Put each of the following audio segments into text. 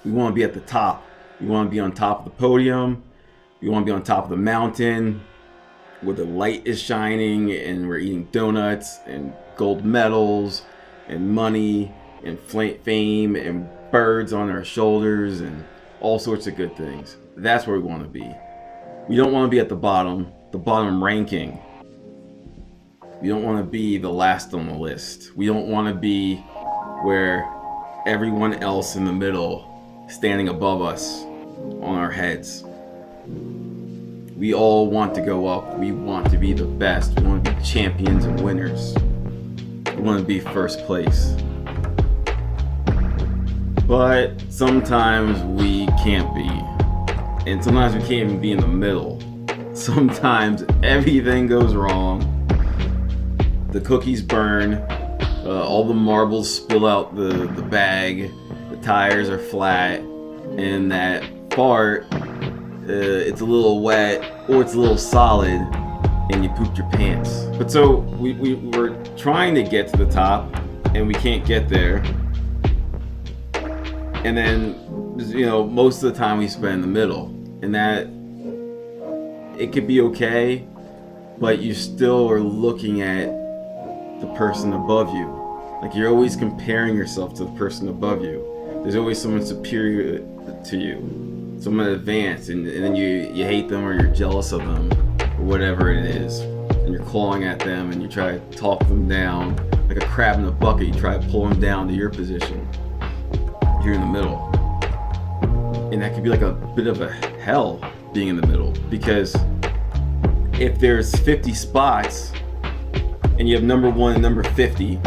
We want to be at the top. We want to be on top of the podium. We want to be on top of the mountain where the light is shining and we're eating donuts and gold medals and money and fame and birds on our shoulders and all sorts of good things. That's where we want to be. We don't want to be at the bottom ranking. We don't want to be the last on the list. We don't want to be where everyone else in the middle standing above us on our heads. We all want to go up. We want to be the best. We want to be champions and winners. We want to be first place. But sometimes we can't be. And sometimes we can't even be in the middle. Sometimes everything goes wrong. The cookies burn. All the marbles spill out the bag. The tires are flat. And that fart, it's a little wet or it's a little solid and you pooped your pants. But so we're trying to get to the top and we can't get there. And then, most of the time we spend in the middle. And that, it could be okay, but you still are looking at the person above you. Like you're always comparing yourself to the person above you. There's always someone superior to you, someone advanced, and then you hate them or you're jealous of them or whatever it is. And you're clawing at them and you try to talk them down like a crab in a bucket. You try to pull them down to your position. You're in the middle. And that could be like a bit of a hell being in the middle, because if there's 50 spots and you have number 1 and number 50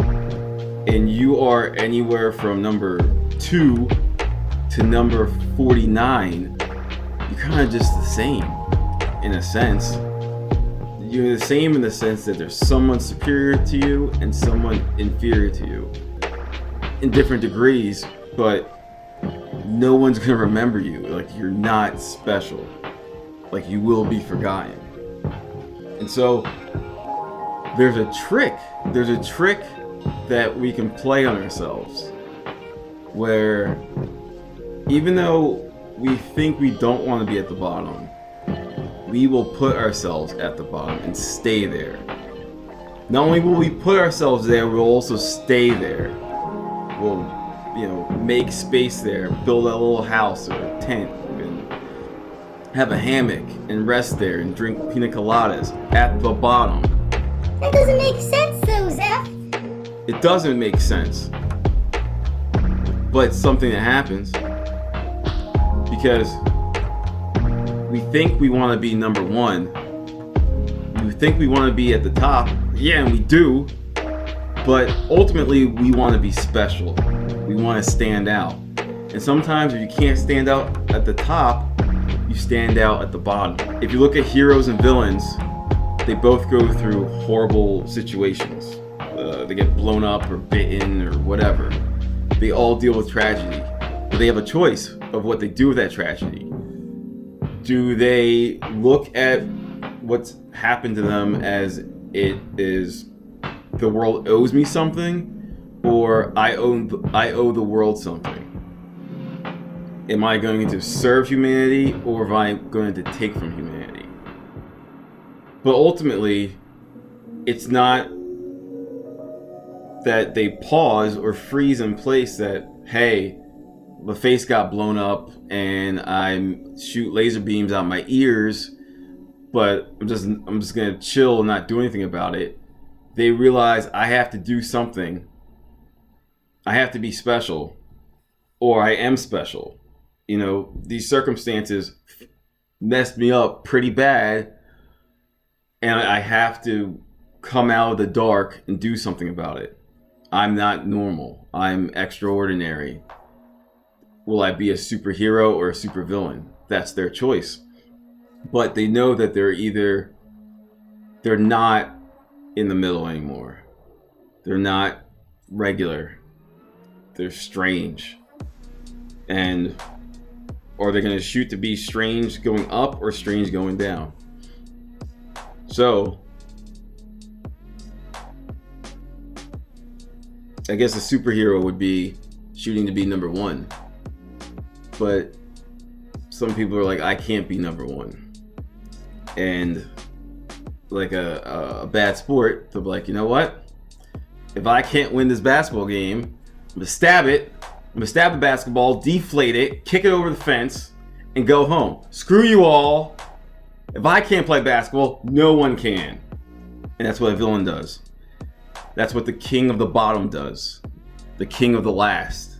and you are anywhere from number 2 to number 49, you're kind of just the same in a sense. You're the same in the sense that there's someone superior to you and someone inferior to you in different degrees, but no one's gonna remember you. Like you're not special. Like you will be forgotten. And so there's a trick that we can play on ourselves where even though we think we don't want to be at the bottom, we will put ourselves at the bottom and stay there. Not only will we put ourselves there, we'll also stay there. We'll make space there, build a little house or a tent, and have a hammock and rest there and drink pina coladas at the bottom. That doesn't make sense though, Zeph. It doesn't make sense, but it's something that happens because we think we want to be number 1. We think we want to be at the top. Yeah, and we do, but ultimately we want to be special. We want to stand out. And sometimes if you can't stand out at the top, you stand out at the bottom. If you look at heroes and villains, they both go through horrible situations. They get blown up or bitten or whatever. They all deal with tragedy. But they have a choice of what they do with that tragedy. Do they look at what's happened to them as it is the world owes me something, or I owe the world something? Am I going to serve humanity, or am I going to take from humanity? But ultimately, it's not that they pause or freeze in place that, hey, my face got blown up and I shoot laser beams out my ears, but I'm just gonna chill and not do anything about it. They realize I have to do something. I have to be special, or I am special. These circumstances messed me up pretty bad, and I have to come out of the dark and do something about it. I'm not normal. I'm extraordinary. Will I be a superhero or a supervillain? That's their choice. But they know that they're not in the middle anymore. They're not regular. They're strange. And are they going to shoot to be strange going up or strange going down? So I guess a superhero would be shooting to be number 1. But some people are like, I can't be number one. And like a bad sport, they'll be like, you know what? If I can't win this basketball game, I'm gonna stab it. I'm gonna stab the basketball, deflate it, kick it over the fence, and go home. Screw you all. If I can't play basketball, no one can. And that's what a villain does. That's what the king of the bottom does. The king of the last.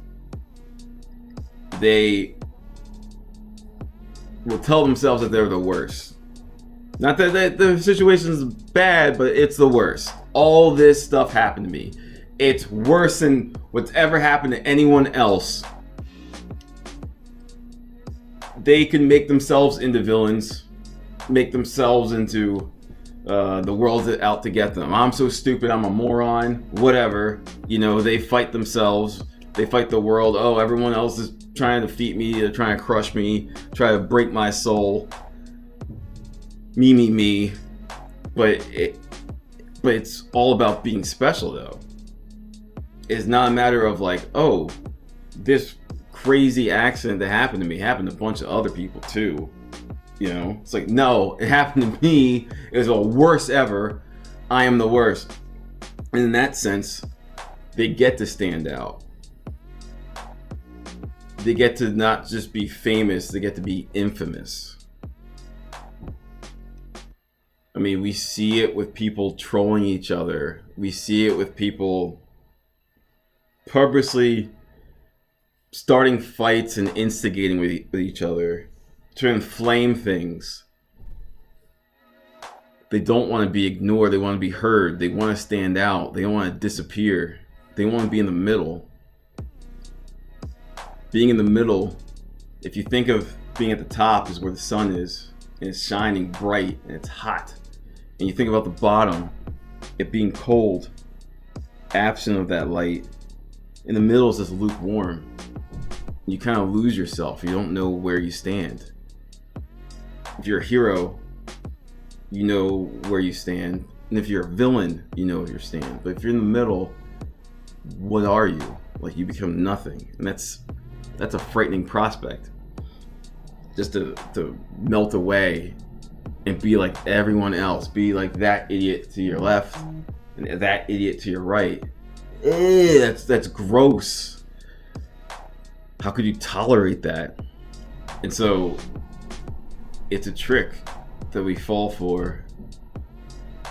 They will tell themselves that they're the worst. Not that the situation's bad, but it's the worst. All this stuff happened to me. It's worse than what's ever happened to anyone else. They can make themselves into villains, make themselves into the world's out to get them. I'm so stupid, I'm a moron, whatever. You know, they fight themselves, they fight the world. Oh, everyone else is trying to defeat me, they're trying to crush me, try to break my soul. Me. But it's all about being special, though. It's not a matter of like, oh, this crazy accident that happened to me happened to a bunch of other people too. You know, it's like, no, it happened to me. It was the worst ever. I am the worst. And in that sense, they get to stand out. They get to not just be famous, they get to be infamous. I mean, we see it with people trolling each other. We see it with people purposely starting fights and instigating with each other to inflame things. They don't want to be ignored. They want to be heard. They want to stand out. They don't want to disappear. They want to be in the middle. Being in the middle, if you think of being at the top is where the sun is, and it's shining bright and it's hot. And you think about the bottom, it being cold, absent of that light. In the middle is just lukewarm. You kind of lose yourself. You don't know where you stand. If you're a hero, you know where you stand. And if you're a villain, you know where you stand. But if you're in the middle, what are you? Like, you become nothing. And that's a frightening prospect. Just to melt away and be like everyone else. Be like that idiot to your left and that idiot to your right. That's gross. How could you tolerate that? And so it's a trick that we fall for,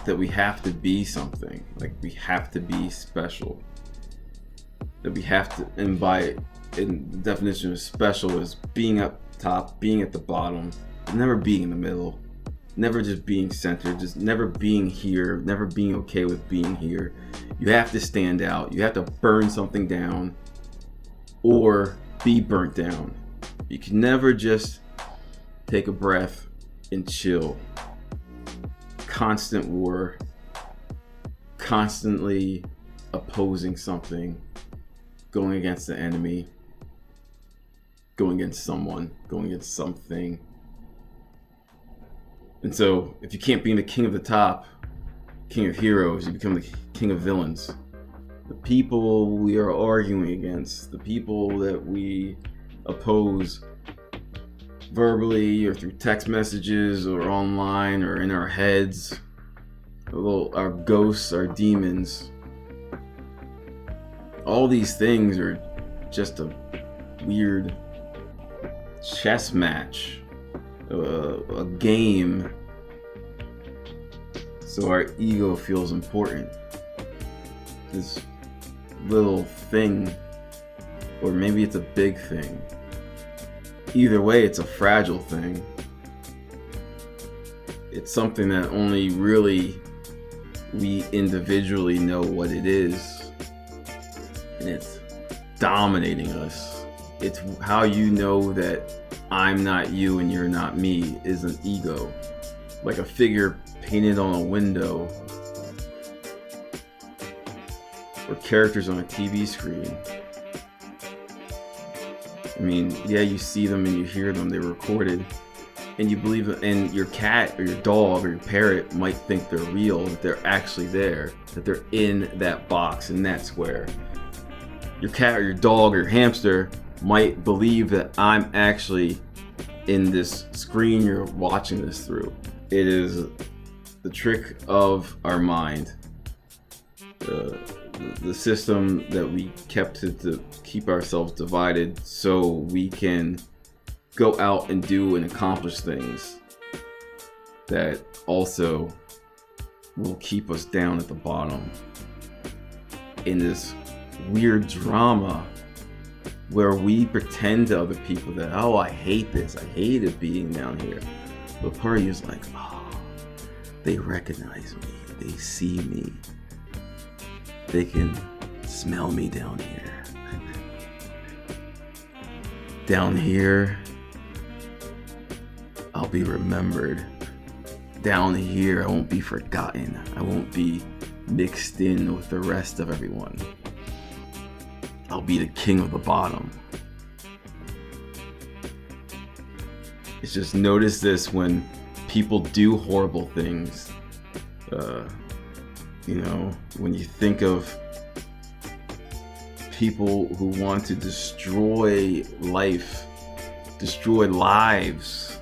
that we have to be something. Like, we have to be special. That we have to, and the definition of special is being up top, being at the bottom, never being in the middle. Never just being centered, just never being here, never being okay with being here. You have to stand out. You have to burn something down or be burnt down. You can never just take a breath and chill. Constant war, constantly opposing something, going against the enemy, going against someone, going against something. And so, if you can't be the king of the top, king of heroes, you become the king of villains. The people we are arguing against, the people that we oppose verbally or through text messages or online or in our heads, our ghosts, our demons. All these things are just a weird chess match. A game, so our ego feels important. This little thing, or maybe it's a big thing. Either way, it's a fragile thing. It's something that only really we individually know what it is, and it's dominating us. It's how you know that I'm not you and you're not me is an ego. Like a figure painted on a window or characters on a TV screen. I mean, yeah, you see them and you hear them, they're recorded, and you believe it, and your cat or your dog or your parrot might think they're real, that they're actually there, that they're in that box, in that square. Your cat or your dog or your hamster might believe that I'm actually in this screen you're watching this through. It is the trick of our mind. The system that we kept to keep ourselves divided so we can go out and do and accomplish things that also will keep us down at the bottom in this weird drama where we pretend to other people that, oh, I hate this, I hate it being down here. But part of you is like, oh, they recognize me, they see me, they can smell me down here. Down here, I'll be remembered. Down here, I won't be forgotten. I won't be mixed in with the rest of everyone. I'll be the king of the bottom. It's just notice this when people do horrible things. When you think of people who want to destroy life, destroy lives,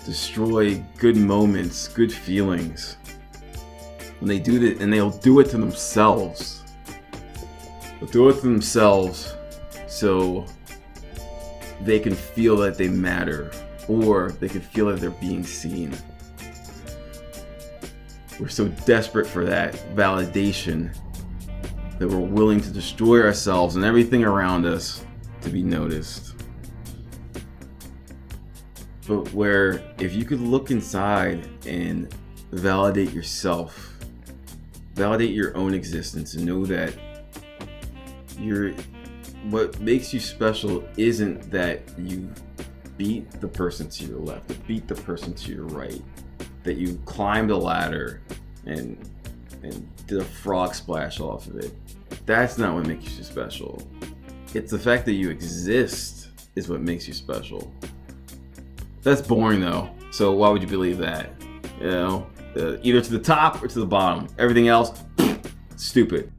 destroy good moments, good feelings. When they do that, and they'll do it to themselves. They'll do it to themselves so they can feel that they matter, or they can feel that they're being seen. We're so desperate for that validation that we're willing to destroy ourselves and everything around us to be noticed. But where if you could look inside and validate yourself, validate your own existence, and know that what makes you special isn't that you beat the person to your left, or beat the person to your right, that you climbed a ladder and did a frog splash off of it. That's not what makes you special. It's the fact that you exist is what makes you special. That's boring though, so why would you believe that? Either to the top or to the bottom. Everything else, stupid.